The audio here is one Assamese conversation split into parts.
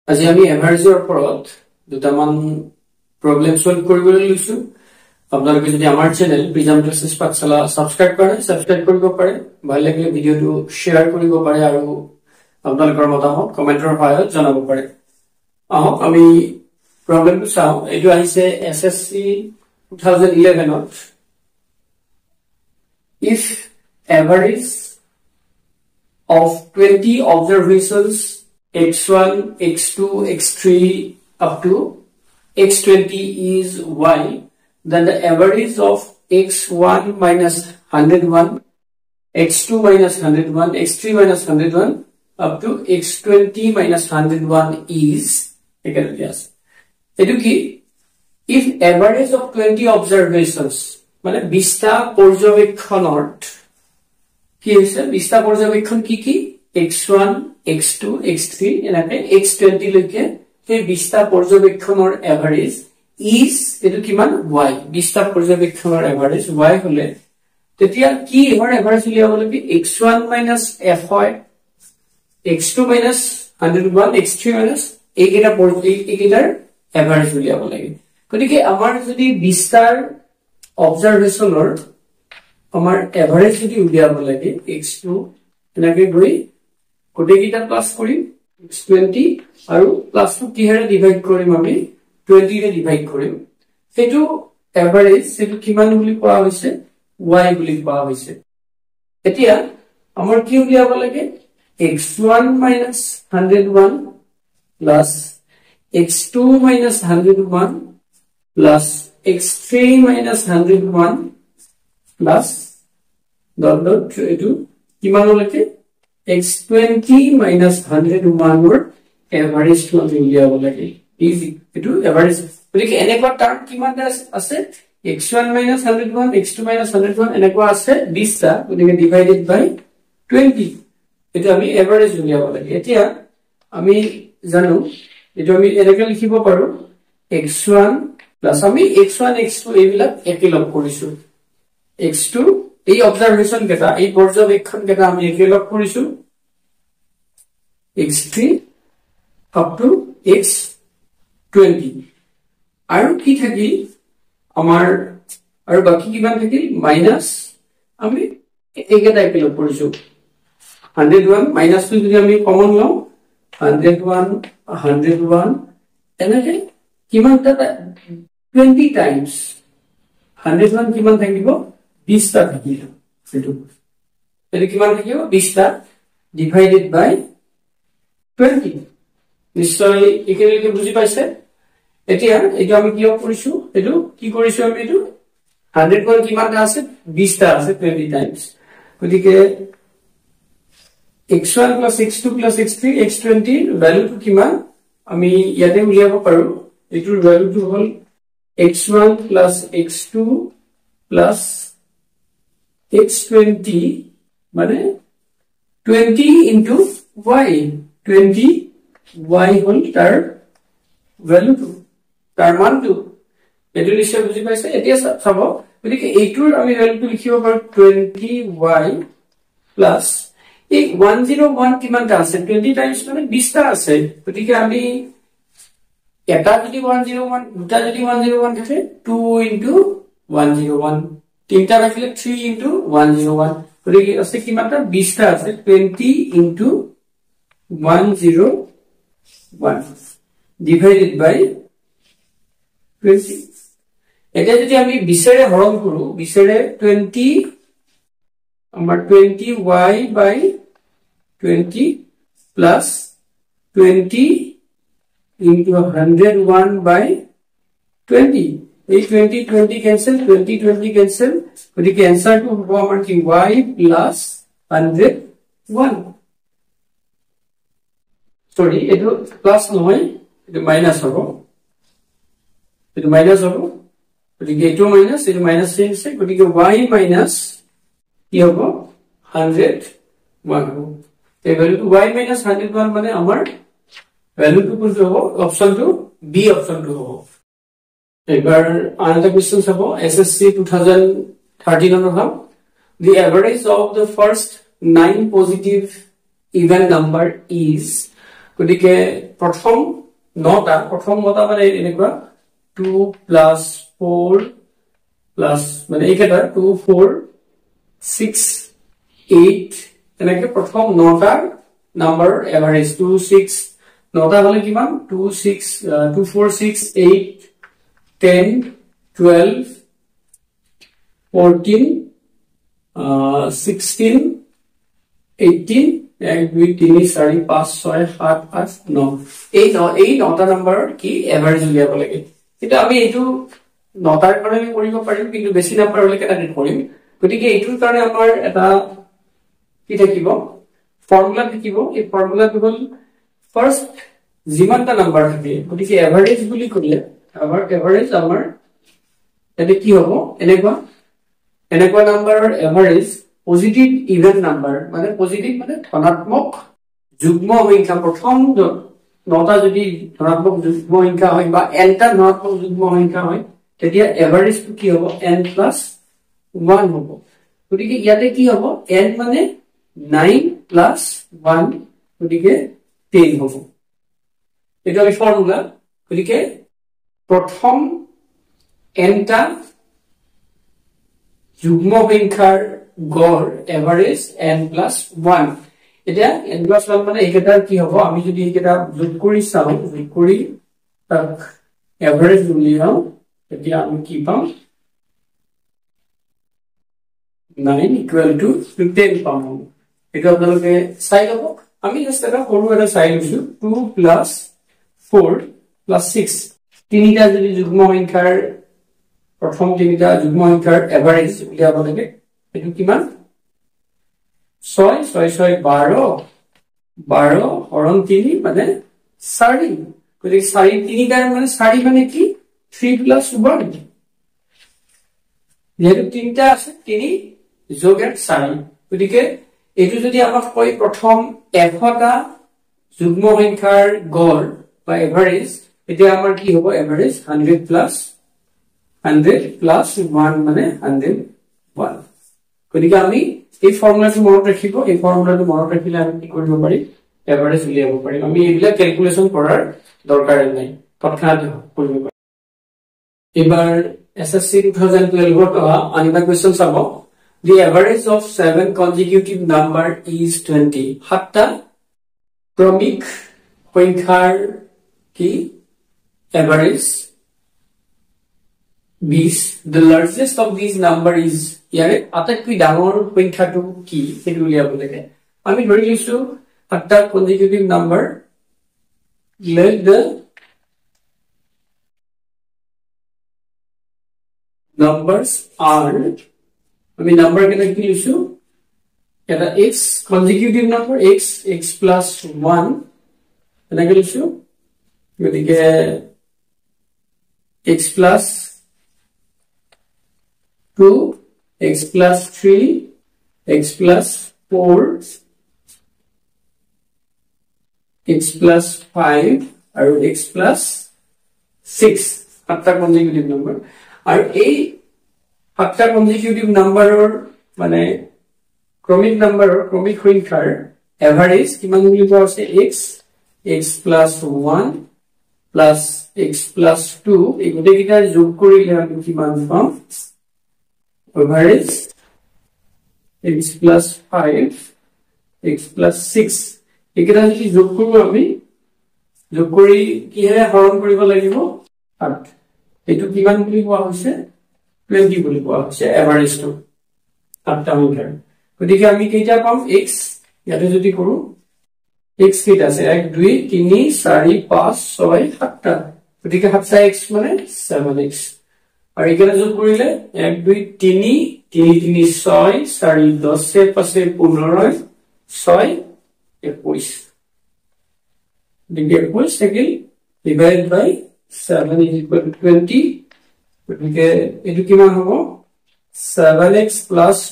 আজি আমি এভাৰেজৰ ওপৰত দুটামান প্ৰবলেম সলভ কৰিবলৈ লৈছো আপোনালোকে যদি আমাৰ চেনেল প্ৰিজম ক্লাसेছ পাঠশালা সাবস্ক্ৰাইব কৰিব পাৰে ভাল লাগিলে ভিডিওটো শেয়াৰ কৰিব পাৰে আৰু আপোনালোকৰ মতামত কমেন্টৰ সহায়ত জনাব পাৰে আহক আমি প্ৰবলেমটো চাও এটো আহিছে SSC 2011 to if average of 20 observations x1 x2 x3 up to x20 is y, then the average of x1 minus 101 x2 minus 101 x3 minus 101 up to x20 minus 101 is yes. If average of 20 observations মানে 20টা পর্যবেক্ষণত কি হৈছে 20টা পর্যবেক্ষণ কি x1 x2 x3 এনাকে x20 লৈকে সেই 20টা পৰ্যবেক্ষণৰ এভাৰেজ is এটো কিমান y 20টা পৰ্যবেক্ষণৰ এভাৰেজ y হলে তেতিয়া কি এভাৰ এভাৰেজ উলিয়াব লাগে x1 f হয় x2 101 x3 এইকেইটাৰ এভাৰেজ উলিয়াব লাগে গতিকে আমাৰ যদি 20টাৰ অবজাৰভেশনৰ আমাৰ এভাৰেজ যদি উলিয়াব লাগে x2 এনাকে গৈ কোটেকিটা প্লাস কৰিম x20 আৰু প্লাসটো কিহেৰে ডিভাইড কৰিম আমি 20 ৰে ডিভাইড কৰিম সেটো এভাৰেজ সেটো কিমান বুলি কোৱা হৈছে y বুলি কোৱা হৈছে এতিয়া আমাৰ কি উলিয়াব লাগে x1 101 plus x2 101 plus x3 101 plus dot etu kiman holake x20 101 or average to uliabo lage easy etu average like enekwa term kiman ase x1 101 x2 101 enekwa ase 20 ta gotike divided by 20 etu ami average uliabo lage etia ami janu etu ami eneka likhibo paru x1 plus আমি x1 x2 এইবিলাক একেলগ কৰিছো x2 এই অবজাৰভেশন কেটা এই পৰ্যবেক্ষণ কেটা আমি একেলগ কৰিছো x3 up to x20 আৰু কি থাকি আমাৰ আৰু বাকি কিমান থাকিল মাইনাস আমি এইকেটা একেলগ কৰিছো 101 মাইনাস টো যদি আমি কমন লও 101 এনেকে কিমান টা 20 times 101 কিমান থাকিব 20 টা থাকিব সেটো এটো কিমান থাকিব 20 টা ডিভাইডেড বাই 20 নিশ্চয় একেলগে বুজি পাইছে এতিয়া এটো আমি কি কৰিছো এটো কি কৰিছো আমি এটো 101 কিমান আছে 20 টা আছে 20 times গতিকে x1 plus x2 plus x3 x20 value two কিমান আমি ইয়াতে উলিয়াব পাৰো এটোৰ ভ্যালু টু হল x1 plus x2 plus x20 মানে 20 into y 20 y হল তার ভ্যালু টু তার মান টু এটো নিশ্চয় বুজি পাইছে এতিয়া চাব গতিকে এইটোৰ আমি ভ্যালু টু লিখিব পাৰো 20y plus এই 101 কিমানটা আছে 20 টাইমস মানে 20 টা আছে গতিকে আমি এটা যদি 101 দুটা যদি 101 থাকে 2 into 101 তিনটা রাখলে 3 into 101 গতিকে আছে কিমানটা 20 টা আছে 20 into 101 divided by 20 এটা যদি আমি 20 ৰে হৰণ কৰো 20 ৰে 20 আমাৰ 20y by 20 plus 20 into 101 by 20 এই 20 cancel 20 cancel গতিকে answer to হ'ব আমাৰ কি y plus 101 sorry এটো প্লাস নহয় এটো মাইনাস হ'ব গতিকে এটো মাইনাস আছে গতিকে y minus কি হ'ব 101 হ'ব এই ভ্যালুটো y minus 101 মানে আমাৰ ভ্যালু টু কোনটো হ'ব option two B option two হ'ব এবাৰ another question চাব এসএসসি 2013 ৰ হ'ব the average of the first 9 positive even number is গতিকে প্ৰথম নটা মানে এনেকুৱা 2 + 4 প্লাস মানে এইকেটা 2 4 6 8 এনেকে প্ৰথম নটাৰ নাম্বাৰ এভাৰেজ 2 6 নটা হলে কিমান 2 6 2 4 6 8 10 12 14 16 18 1 2 3 4 5 6 7 8 9 এই নটা নাম্বাৰ কি এভাৰেজ উলিয়াব লাগে কিন্তু আমি এইটো নটাৰ কাৰণে কৰিব পাৰিম কিন্তু বেছি নাম্বাৰ হলে কেনেকৈ কৰিম গতিকে এইটোৰ কাৰণে আমাৰ এটা কি থাকিব ফৰ্মুলা থাকিব এই ফৰ্মুলাটো হ'ল ফাৰ্স্ট যিমানটা নাম্বাৰ থাকে গতিকে এভাৰেজ বুলি ক'লে এভাৰেজ আমাৰ এতে কি হ'ব এনেকুৱা নাম্বাৰৰ এভাৰেজ পজিটিভ ইভেন নাম্বাৰ মানে পজিটিভ মানে ধনাত্মক যুগ্ম সংখ্যা প্ৰথম নটা যদি ধনাত্মক যুগ্ম সংখ্যা হয় বা এনটা ধনাত্মক যুগ্ম সংখ্যা হয় তেতিয়া এভাৰেজটো কি হ'ব n + 1 হ'ব গতিকে ইয়াতে কি হ'ব n মানে 9 + 1 গতিকে 10 হ'ব এটা আমি ফৰ্মুলা গতিকে প্ৰথম nটা যুগ্ম সংখ্যাৰ গড় এভাৰেজ n + 1 এতিয়া n + 1 মানে এইকেইটাৰ কি হ'ব আমি যদি এইকেইটা যোগ কৰি চাওঁ যোগ কৰি তাক এভাৰেজ উলিয়াও তেতিয়া আমি কি পাম 9 = 10 পাম এটা আপোনালোকে চাই লব আমি জাস্ট এটা সৰু এটা চাই লৈছো 2 + 4 + 6 তিনিটা যদি যুগ্ম সংখ্যাৰ প্ৰথম তিনিটা যুগ্ম সংখ্যাৰ এভাৰেজ উলিয়াব লাগে এটো কিমান 6 6 6 12 12 হৰণ 3 মানে 4 গতিকে 4 তিনিটাৰ মানে 4 মানে কি 3 + 1 যেহেতু তিনিটা আছে 3 যোগ 4 গতিকে এইটো যদি আমাক কয় প্ৰথম 100টা যুগ্ম সংখ্যাৰ গড় বা এভাৰেজ এতিয়া আমাৰ কি হ'ব এভাৰেজ 100 + 1 মানে 101 গতিকে আমি এই ফৰ্মুলাটো মনত ৰাখিব এই ফৰ্মুলাটো মনত ৰাখিলে আমি কি কৰিব পাৰিম এভাৰেজ উলিয়াব পাৰিম আমি এইবিলাক ক্যালকুলেশন কৰাৰ দৰকাৰ নাই তৎক্ষণাৎ কৰিব পাৰিম এবাৰ SSC 2012 ত আনিবা কোৱেশ্চন চাব the average of 7 consecutive number is 20 সাতটা ক্ৰমিক সংখ্যাৰ কি average 20 the largest of these number is ইয়াৰে আটাইতকৈ ডাঙৰ সংখ্যাটো কি সেইটো উলিয়াব লাগে আমি ধৰি লৈছো সাতটা consecutive number let the numbers are আমি নাম্বার কেনে কি লিখছো এটা x কনজিকিউটিভ নাম্বার x + 1 এনেকে লিখছো গতিকে x + 2 x + 3 x + 4 x + 5 আৰু x + 6 সাতটা কনজিকিউটিভ নাম্বাৰ আৰ এই সাতটা কনজিকিউটিভ নাম্বাৰৰ মানে ক্ৰমিক নাম্বাৰৰ ক্ৰমিক সংখ্যাৰ এভাৰেজ কিমান বুলি কোৱা আছে x + 1 + x + 2 এই গোটেইকেইটা যোগ কৰিলে আমি কিমান পাম এভাৰেজ x + 5 x + 6 এইকেইটা যদি যোগ কৰো আমি যোগ কৰি কিহে হৰণ কৰিব লাগিব 8 এইটো কিমান বুলি কোৱা হৈছে 20 বুলি কোৱা হৈছে এভাৰেজটো আঠটা সংখ্যাৰ গতিকে আমি কেইটা পাম x ইয়াতে যদি কৰো x কেইটা আছে 1 2 3 4 5 6 7টা গতিকে 7টা x মানে 7x আৰু একেটা যোগ কৰিলে 1 2 3 3 3 6 4 10 5 15 6 21 গতিকে 21 থাকিল ডিভাইড বাই 7 = 20 গতিকে এটো কিমান হ'ব 7x +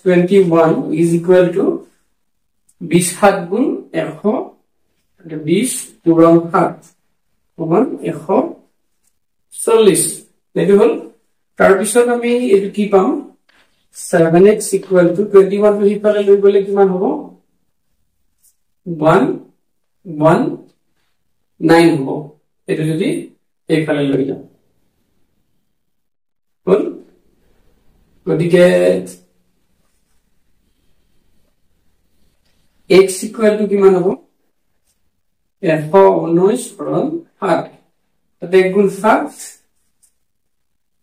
21 = 20 7 গুণ 100 20 পূৰণ 7 সমান 140 এটো হল তাৰ পিছত আমি এটো কি পাম 7x = 21 টো হিফালে লৈ গলে কিমান হ'ব 1 1 9 হ'ব এটো যদি এইফালে লৈ যাও হল গতিকে x ইকুয়াল টু কিমান হ'ব 119 হৰণ 7 তাতে গুণ 7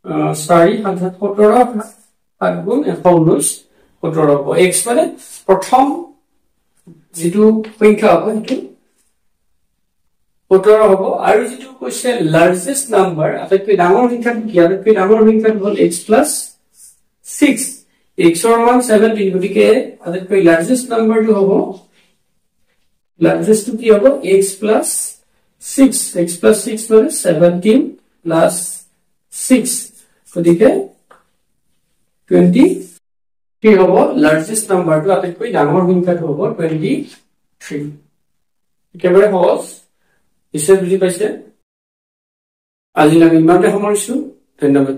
4 7 17 7 গুণ 119 17 হ'ব x মানে প্ৰথম যেটো সংখ্যা হ'ব এটো 17 হ'ব আৰু যেটো কৈছে লাৰ্জেষ্ট নাম্বাৰ আটাইতকৈ ডাঙৰ সংখ্যা কি আটাইতকৈ ডাঙৰ সংখ্যা হ'ল x + 6 x ৰ মান 17 গতিকে আটাইতকৈ লাৰ্জেষ্ট নাম্বাৰটো হ'ব largest কি হ'ব x plus 6 x plus 6 মানে 17 plus 6 গতিকে 20 কি হ'ব লাৰ্জেষ্ট নাম্বাৰটো আটাইতকৈ ডাঙৰ সংখ্যাটো হ'ব 23 একেবাৰে সহজ নিশ্চয় বুজি পাইছে আজি আমি ইমানতে সামৰিছো ধন্যবাদ